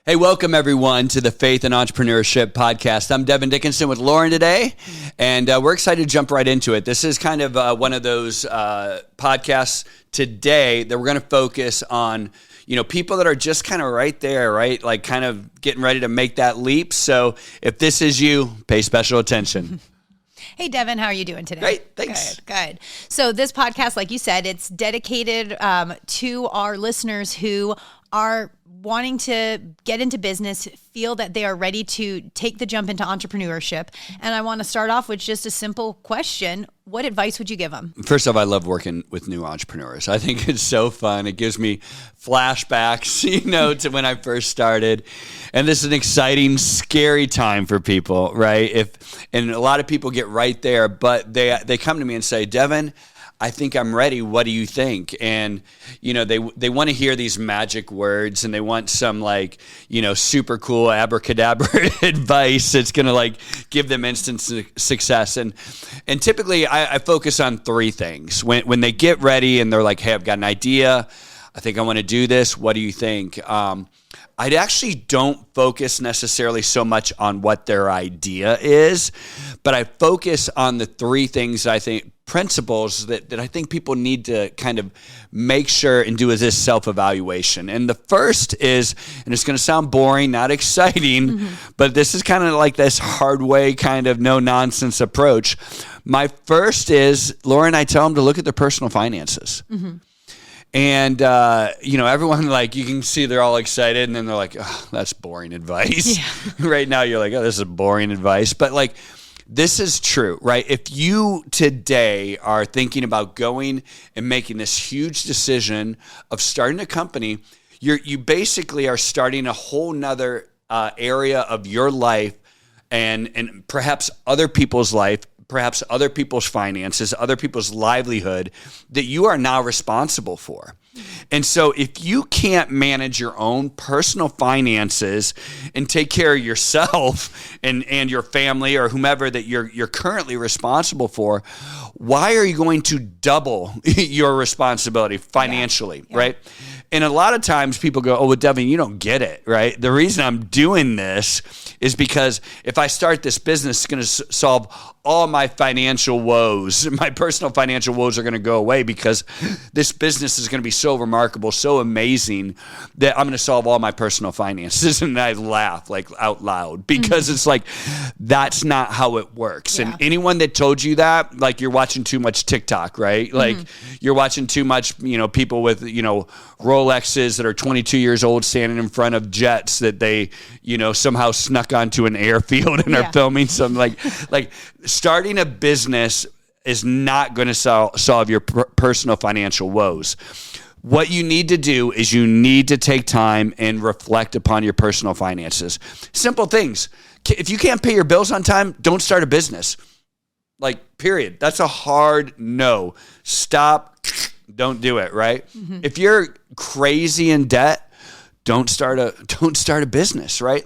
Hey, welcome everyone to the Faith and Entrepreneurship Podcast. I'm Devin Dickinson with Lauren today, and we're excited to jump right into it. This is kind of one of those podcasts today that we're going to focus on, people that are just kind of right there, right? Like kind of getting ready to make that leap. So if this is you, pay special attention. Hey, Devin, how are you doing today? Great, thanks. Good. So this podcast, like you said, it's dedicated to our listeners who are wanting to get into business, feel that they are ready to take the jump into entrepreneurship. And I want to start off with just a simple question. What advice would you give them? First off, I love working with new entrepreneurs. I think it's so fun. It gives me flashbacks, to when I first started. And this is an exciting, scary time for people, right? And a lot of people get right there, but they come to me and say, Devin, I think I'm ready. What do you think? And, they want to hear these magic words, and they want some super cool abracadabra advice that's going to give them instant success. And typically I focus on three things. When they get ready and they're like, hey, I've got an idea. I think I want to do this. What do you think? I actually don't focus necessarily so much on what their idea is, but I focus on the three things I think, principles that I think people need to kind of make sure and do is this self-evaluation. And the first is, and it's going to sound boring, not exciting, but this is kind of like this hard way, kind of no nonsense approach. My first is, Lauren, I tell them to look at their personal finances. And, everyone, you can see they're all excited, and then they're like, oh, that's boring advice. Yeah. Right now you're like, oh, this is boring advice. But this is true, right? If you today are thinking about going and making this huge decision of starting a company, you basically are starting a whole nother area of your life and perhaps other people's life, perhaps other people's finances, other people's livelihood that you are now responsible for. And so if you can't manage your own personal finances and take care of yourself and your family or whomever that you're currently responsible for, why are you going to double your responsibility financially, right? And a lot of times people go, oh, well, Devin, you don't get it, right? The reason I'm doing this is because if I start this business, it's going to solve all my financial woes. My personal financial woes are going to go away because this business is going to be so remarkable, so amazing that I'm going to solve all my personal finances. And I laugh out loud because it's that's not how it works. Yeah. And anyone that told you that, you're watching too much TikTok, right? You're watching too much, people with, Rolexes that are 22 years old standing in front of jets that they, somehow snuck onto an airfield and are filming some starting a business is not going to solve your personal financial woes. What you need to do is you need to take time and reflect upon your personal finances. Simple things. If you can't pay your bills on time, don't start a business. Period. That's a hard no. Stop. Don't do it, right? If you're crazy in debt, don't start a business, right?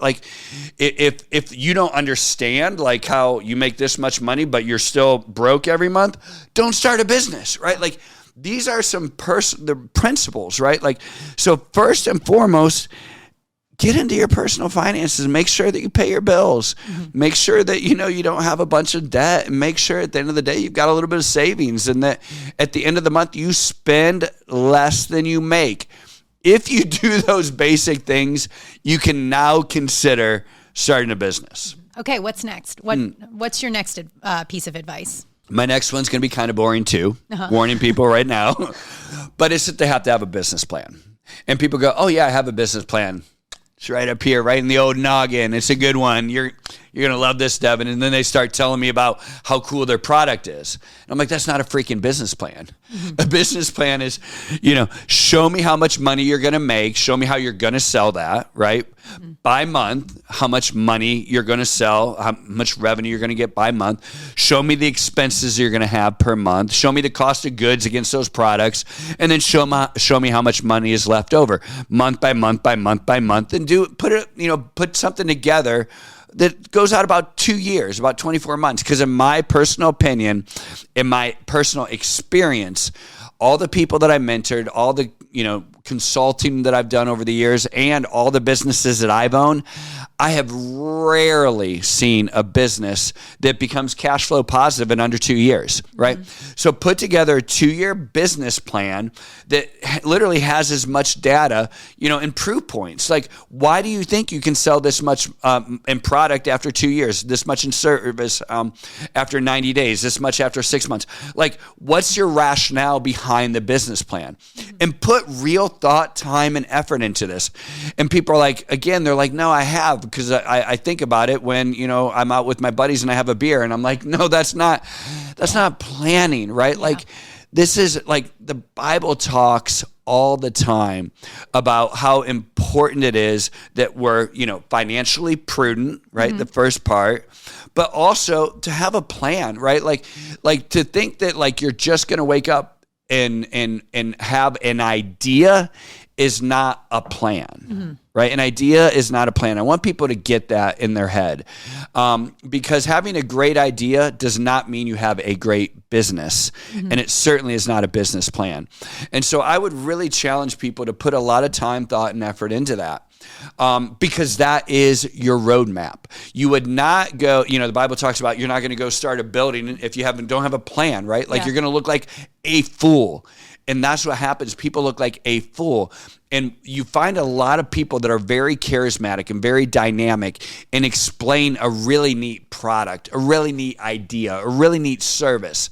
If you don't understand how you make this much money but you're still broke every month, don't start a business, right? These are some the principles, right? So first and foremost, get into your personal finances. Make sure that you pay your bills. Make sure that you don't have a bunch of debt, and make sure at the end of the day you've got a little bit of savings, and that at the end of the month you spend less than you make. If you do those basic things, you can now consider starting a business. Okay, what's next? What's your next piece of advice? My next one's going to be kind of boring too, warning people right now, but it's that they have to have a business plan. And people go, oh yeah, I have a business plan. It's right up here, right in the old noggin. It's a good one. You're going to love this, Devin. And then they start telling me about how cool their product is. And I'm like, that's not a freaking business plan. A business plan is, show me how much money you're going to make. Show me how you're going to sell that, right? By month, how much money you're going to sell, how much revenue you're going to get by month. Show me the expenses you're going to have per month. Show me the cost of goods against those products. And then show me how much money is left over month by month by month by month. And put something together that goes out about 2 years, about 24 months. Because in my personal opinion, in my personal experience, all the people that I mentored, all the consulting that I've done over the years and all the businesses that I've owned, I have rarely seen a business that becomes cash flow positive in under 2 years, right? So put together a 2-year business plan that literally has as much data, and proof points. Like, why do you think you can sell this much in product after 2 years, this much in service after 90 days, this much after 6 months? Like, what's your rationale behind the business plan? And put real thought, time, and effort into this. And people are like, again, they're like, no, I have, because I think about it when, I'm out with my buddies and I have a beer, and I'm like, no, that's not planning, right? Yeah. Like, this is like, the Bible talks all the time about how important it is that we're, financially prudent, right? The first part, but also to have a plan, right? Like to think that like you're just going to wake up and have an idea is not a plan, right? An idea is not a plan. I want people to get that in their head, because having a great idea does not mean you have a great business, and it certainly is not a business plan. And so I would really challenge people to put a lot of time, thought, and effort into that. Because that is your roadmap. You would not go, the Bible talks about you're not going to go start a building if you don't have a plan, right? Like you're going to look like a fool. And that's what happens. People look like a fool. And you find a lot of people that are very charismatic and very dynamic and explain a really neat product, a really neat idea, a really neat service.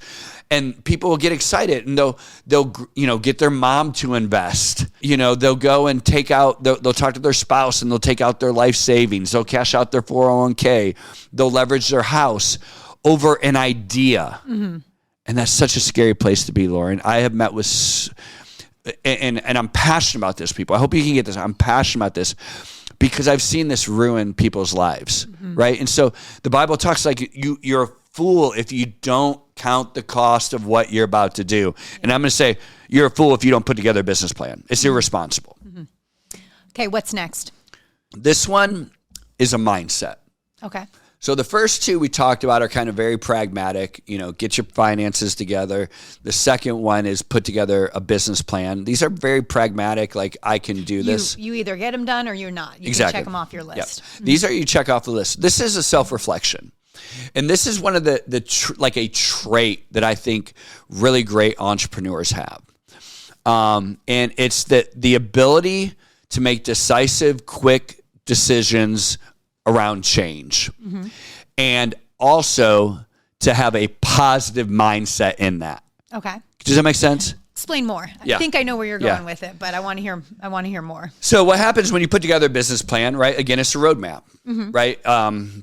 And people will get excited, and they'll get their mom to invest. They'll go and they'll talk to their spouse, and they'll take out their life savings. They'll cash out their 401k. They'll leverage their house over an idea. And that's such a scary place to be, Lauren. I have met with, and I'm passionate about this, people. I hope you can get this. I'm passionate about this because I've seen this ruin people's lives, right? And so the Bible talks like you're a fool if you don't count the cost of what you're about to do. And I'm going to say you're a fool if you don't put together a business plan. It's irresponsible. Okay, what's next? This one is a mindset. Okay. So the first two we talked about are kind of very pragmatic, get your finances together. The second one is put together a business plan. These are very pragmatic, like I can do this. You either get them done or you're not. You exactly. can check them off your list. Yep. These are you check off the list. This is a self-reflection. And this is one of like a trait that I think really great entrepreneurs have. And it's the ability to make decisive, quick decisions around change, and also to have a positive mindset in that. Okay. Does that make sense? Explain more. Yeah. I think I know where you're going with it, but I want to hear more. So what happens when you put together a business plan, right? Again, it's a roadmap, right?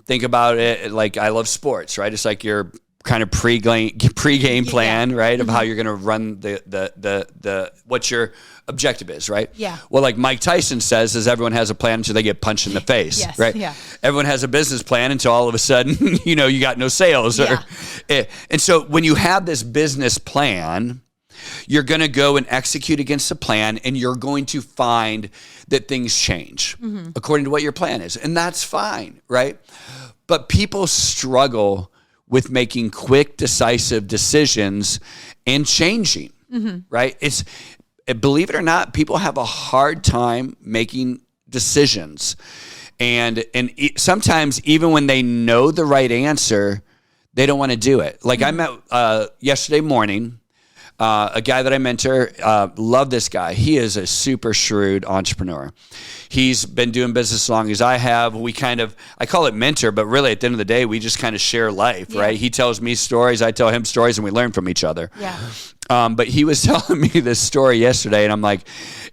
Think about it like I love sports, right? It's like your kind of pre-game plan, right? Of how you're going to run the what your objective is, right? Yeah. Well, like Mike Tyson says, is everyone has a plan until they get punched in the face, yes, right? Yeah. Everyone has a business plan until all of a sudden, you got no sales. And so when you have this business plan, you're going to go and execute against the plan, and you're going to find that things change according to what your plan is. And that's fine, right? But people struggle with making quick, decisive decisions and changing, right? Believe it or not, people have a hard time making decisions. And sometimes even when they know the right answer, they don't want to do it. Like I met yesterday morning, a guy that I mentor, love this guy. He is a super shrewd entrepreneur. He's been doing business as long as I have. I call it mentor, but really at the end of the day, we just kind of share life, right? He tells me stories, I tell him stories, and we learn from each other. Yeah. But he was telling me this story yesterday, and I'm like,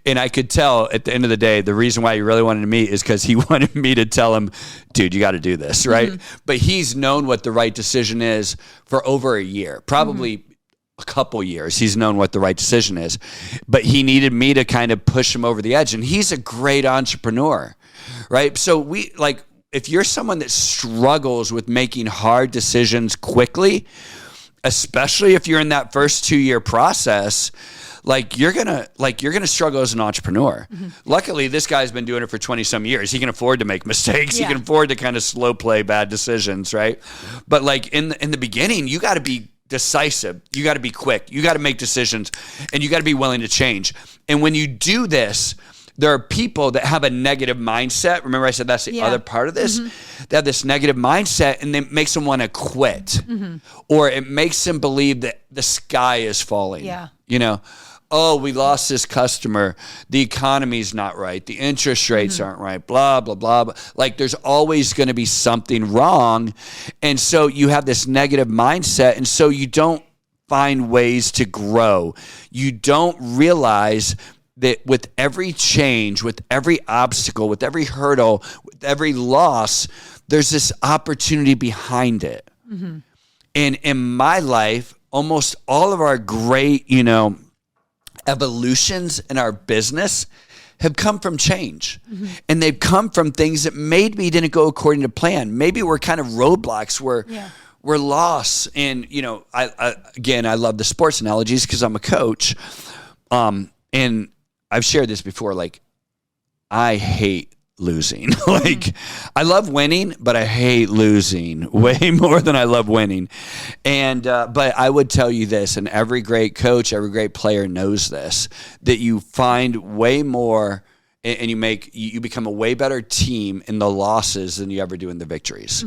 and I could tell at the end of the day, the reason why he really wanted to meet is because he wanted me to tell him, dude, you got to do this, right? But he's known what the right decision is for over a year, probably a couple years. He's known what the right decision is, but he needed me to kind of push him over the edge. And he's a great entrepreneur, right? So if you're someone that struggles with making hard decisions quickly, especially if you're in that first 2-year process, you're gonna struggle as an entrepreneur. Luckily, this guy's been doing it for 20 some years. He can afford to make mistakes. He can afford to kind of slow play bad decisions, right? But in the beginning, you got to be decisive. You got to be quick. You got to make decisions, and you got to be willing to change. And when you do this, there are people that have a negative mindset. Remember I said that's the other part of this? They have this negative mindset, and it makes them want to quit. Or it makes them believe that the sky is falling. Yeah. You know, oh, we lost this customer. The economy's not right. The interest rates aren't right. Blah, blah, blah. Like there's always going to be something wrong. And so you have this negative mindset. And so you don't find ways to grow. You don't realize that with every change, with every obstacle, with every hurdle, with every loss, there's this opportunity behind it. And in my life, almost all of our great, evolutions in our business have come from change. And they've come from things that maybe didn't go according to plan. Maybe we're kind of roadblocks where we're lost. And, I love the sports analogies because I'm a coach. And I've shared this before, like, I hate losing. I love winning, but I hate losing way more than I love winning. And, but I would tell you this, and every great coach, every great player knows this, that you find way more and you become a way better team in the losses than you ever do in the victories,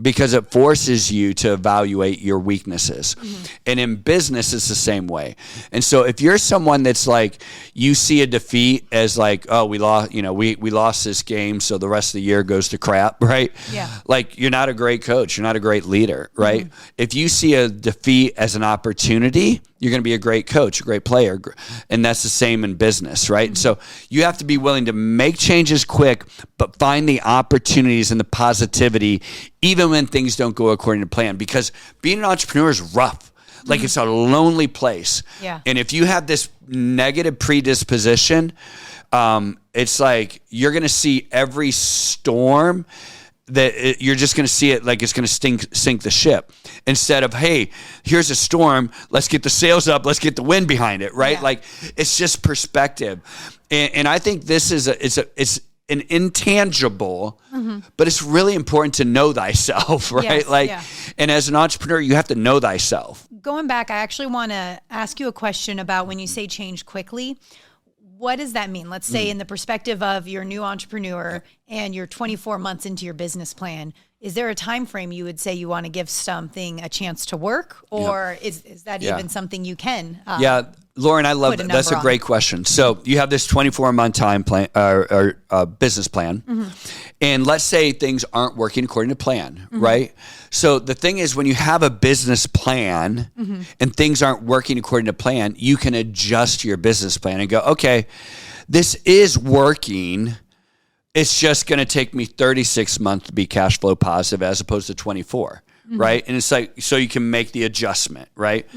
because it forces you to evaluate your weaknesses. And in business, it's the same way. And so if you're someone that's like, you see a defeat as like, oh, we lost, we lost this game, so the rest of the year goes to crap, right? Yeah. Like, you're not a great coach. You're not a great leader, right? If you see a defeat as an opportunity, you're going to be a great coach, a great player. And that's the same in business, right? So you have to be willing to make changes quick, but find the opportunities and the positivity, even when things don't go according to plan. Because being an entrepreneur is rough. Like, it's a lonely place. Yeah. And if you have this negative predisposition, it's like you're going to see every storm that you're just going to see it like it's going to sink the ship, instead of, hey, here's a storm, let's get the sails up, let's get the wind behind it, right? Like, it's just perspective. And I think this is it's an intangible, but it's really important to know thyself, right? And as an entrepreneur, you have to know thyself. Going back, I actually want to ask you a question about when you say change quickly. What does that mean? Let's say in the perspective of your new entrepreneur and you're 24 months into your business plan, is there a time frame you would say you want to give something a chance to work, or is that even something you can? Lauren, I love that. That's a great question. So you have this 24-month time plan or business plan, and let's say things aren't working according to plan, right? So the thing is, when you have a business plan and things aren't working according to plan, you can adjust your business plan and go, okay, this is working. It's just going to take me 36 months to be cash flow positive as opposed to 24, right? And it's like, so you can make the adjustment, right?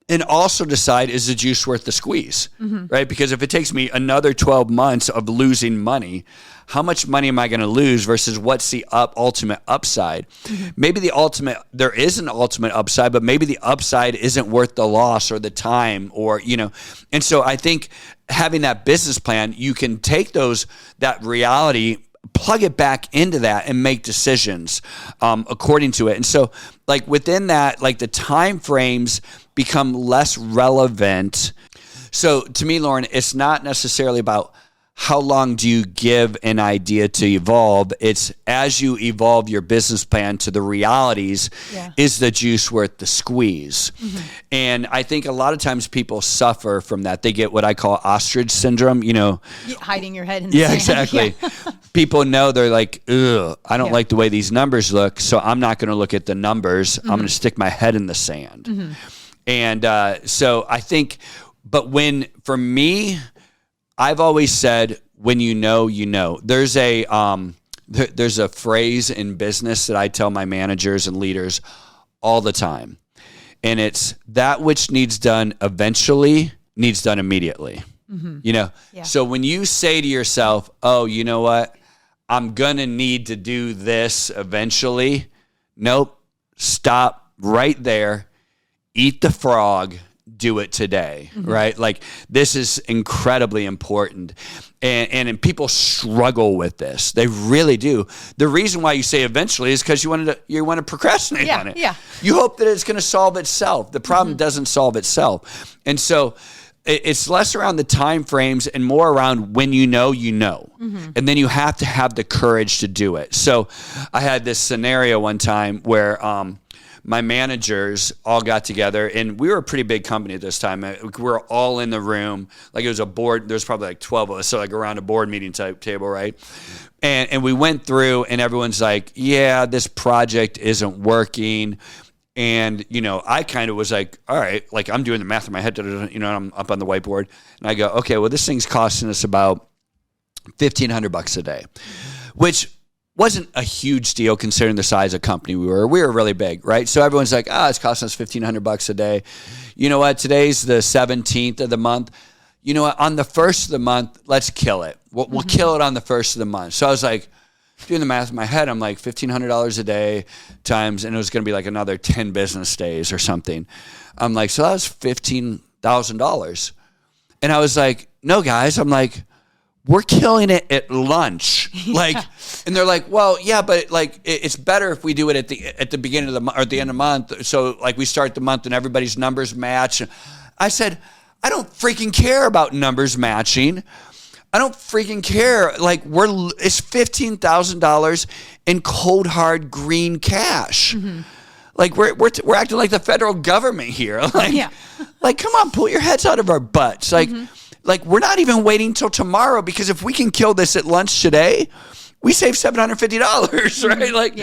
And also decide, is the juice worth the squeeze, right? Because if it takes me another 12 months of losing money, how much money am I going to lose versus what's the ultimate upside? Maybe there is an ultimate upside, but maybe the upside isn't worth the loss or the time, or, And so I think having that business plan, you can take that reality, plug it back into that, and make decisions according to it. And so, like, within that, like, the time frames become less relevant. So to me, Lauren, it's not necessarily about how long do you give an idea to evolve. It's as you evolve your business plan to the realities, is the juice worth the squeeze? And I think a lot of times people suffer from that. They get what I call ostrich syndrome, hiding your head in the sand. Exactly. People know, they're like, ugh, I don't like the way these numbers look, so I'm not going to look at the numbers. I'm going to stick my head in the sand. And so I think, but for me, I've always said, when you know, you know. There's a phrase in business that I tell my managers and leaders all the time. And it's, that which needs done eventually needs done immediately. So when you say to yourself, oh, you know what? I'm going to need to do this eventually. Nope. Stop right there. Eat the frog. Do it today, right? Like, this is incredibly important. And people struggle with this. They really do. The reason why you say eventually is because you want to procrastinate on it. You hope that it's going to solve itself. The problem doesn't solve itself. And so it's less around the time frames and more around when you know, and then you have to have the courage to do it. So I had this scenario one time where my managers all got together, and we were a pretty big company at this time. We were all in the room. Like, it was a board. There's probably like 12 of us, so like around a board meeting type table, right? And we went through, and everyone's like, yeah, this project isn't working. And, I kind of was like, all right, like, I'm doing the math in my head, I'm up on the whiteboard, and I go, okay, well, this thing's costing us about $1,500 a day, which wasn't a huge deal considering the size of company we were. We were really big, right? So everyone's like, it's costing us $1,500 a day. You know what? Today's the 17th of the month. You know what? On the 1st of the month, let's kill it. We'll kill it on the 1st of the month. So I was like, doing the math in my head, I'm like, $1,500 a day times, and it was going to be like another 10 business days or something. I'm like, so that was $15,000. And I was like, no, guys, I'm like, we're killing it at lunch. Like, and they're like, well, yeah, but like, it's better if we do it at the beginning of the month or at the end of the month. So like, we start the month and everybody's numbers match. I said, I don't freaking care about numbers matching. I don't freaking care. Like, it's $15,000 in cold hard green cash. Mm-hmm. Like, we're acting like the federal government here. Like, like, come on, pull your heads out of our butts. Like, like, we're not even waiting till tomorrow, because if we can kill this at lunch today, we save $750, right? Like,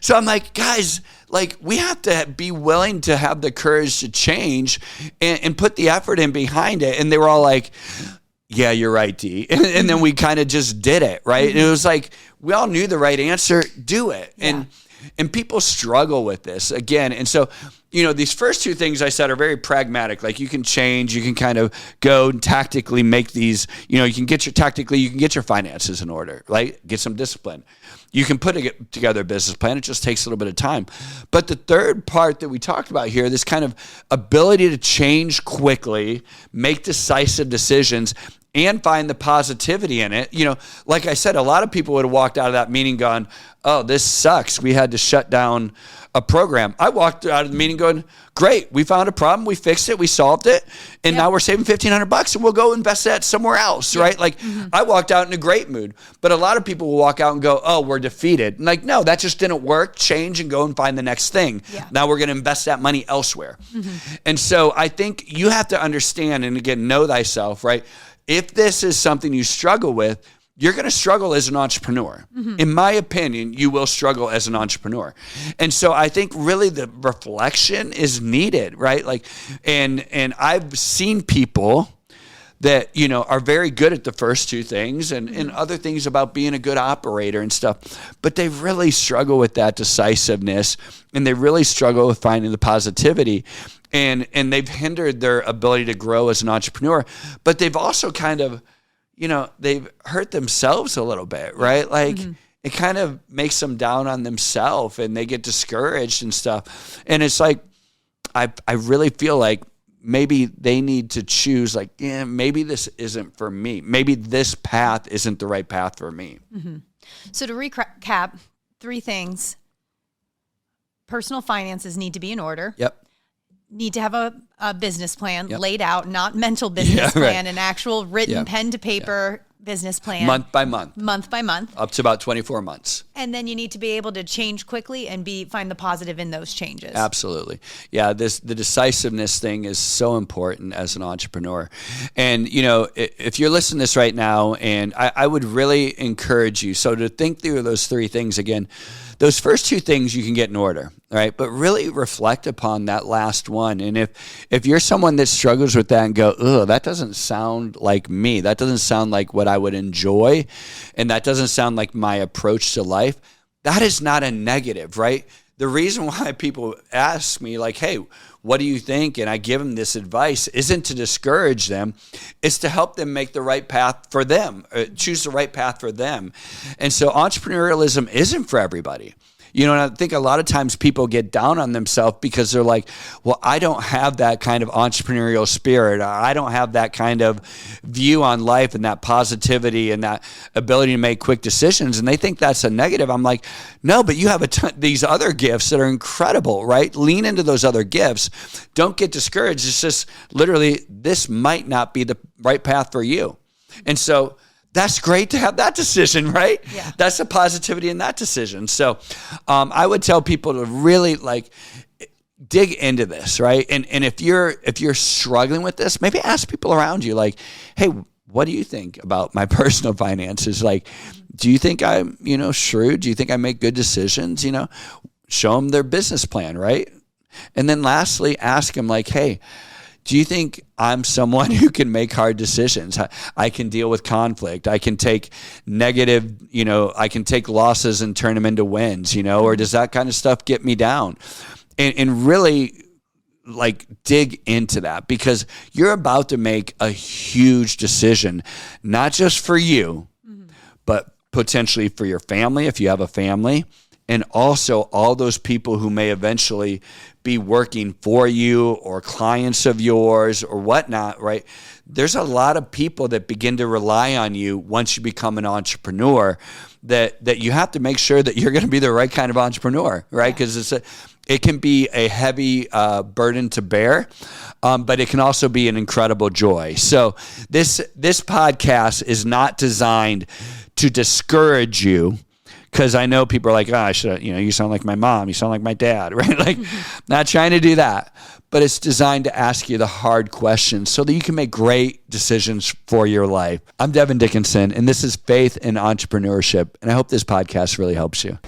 so I'm like, guys, like, we have to be willing to have the courage to change and put the effort in behind it. And they were all like, yeah, you're right, D. And then we kind of just did it, right? And it was like, we all knew the right answer, do it. And people struggle with this again. And so, these first two things I said are very pragmatic. Like, you can change, you can kind of go and tactically make these, you can get your finances in order, right? Get some discipline. You can put together a business plan. It just takes a little bit of time. But the third part that we talked about here, this kind of ability to change quickly, make decisive decisions, and find the positivity in it. Like I said, a lot of people would have walked out of that meeting going, oh, this sucks. We had to shut down a program. I walked out of the meeting going, great. We found a problem. We fixed it. We solved it. And now we're saving $1,500 and we'll go invest that somewhere else. Right. Like, I walked out in a great mood, but a lot of people will walk out and go, oh, we're defeated. And like, no, that just didn't work. Change and go and find the next thing. Now we're going to invest that money elsewhere. And so I think you have to understand, and again, know thyself, right? If this is something you struggle with, you're going to struggle as an entrepreneur. In my opinion, you will struggle as an entrepreneur. And so I think really the reflection is needed, right? Like, and I've seen people that, are very good at the first two things and other things about being a good operator and stuff, but they really struggle with that decisiveness, and they really struggle with finding the positivity. And they've hindered their ability to grow as an entrepreneur, but they've also kind of, they've hurt themselves a little bit, right? Like, it kind of makes them down on themselves, and they get discouraged and stuff. And it's like, I really feel like maybe they need to choose, like, maybe this isn't for me. Maybe this path isn't the right path for me. So to recap, 3 things. Personal finances need to be in order. Need to have a business plan laid out, not mental business plan, an actual written pen to paper business plan. Month by month. Up to about 24 months. And then you need to be able to change quickly and find the positive in those changes. Absolutely. Yeah, the decisiveness thing is so important as an entrepreneur. And, if you're listening to this right now, and I would really encourage you, so to think through those 3 things again. Those first 2 things you can get in order, right? But really reflect upon that last one. And if you're someone that struggles with that and go, oh, that doesn't sound like me. That doesn't sound like what I would enjoy. And that doesn't sound like my approach to life. That is not a negative, right? The reason why people ask me like, hey, what do you think? And I give them this advice isn't to discourage them. It's to help them make the right path for them, choose the right path for them. And so entrepreneurialism isn't for everybody. You know, and I think a lot of times people get down on themselves because they're like, well, I don't have that kind of entrepreneurial spirit. I don't have that kind of view on life and that positivity and that ability to make quick decisions. And they think that's a negative. I'm like, no, but you have these other gifts that are incredible, right? Lean into those other gifts. Don't get discouraged. It's just literally, this might not be the right path for you. And so that's great to have that decision, right? Yeah. That's the positivity in that decision. So I would tell people to really dig into this, right? And if you're struggling with this, maybe ask people around you, like, hey, what do you think about my personal finances? Like, do you think I'm, shrewd? Do you think I make good decisions? Show them their business plan, right? And then lastly, ask them like, hey, do you think I'm someone who can make hard decisions? I can deal with conflict. I can take negative, I can take losses and turn them into wins, or does that kind of stuff get me down? And really dig into that, because you're about to make a huge decision, not just for you, but potentially for your family, if you have a family, and also all those people who may eventually be working for you or clients of yours or whatnot, right? There's a lot of people that begin to rely on you once you become an entrepreneur, that you have to make sure that you're going to be the right kind of entrepreneur, right? Because it can be a heavy burden to bear, but it can also be an incredible joy. So this podcast is not designed to discourage you, because I know people are like, I should, you sound like my mom, you sound like my dad, right? Not trying to do that, but it's designed to ask you the hard questions so that you can make great decisions for your life. I'm Devin Dickinson, and this is Faith in Entrepreneurship, and I hope this podcast really helps you.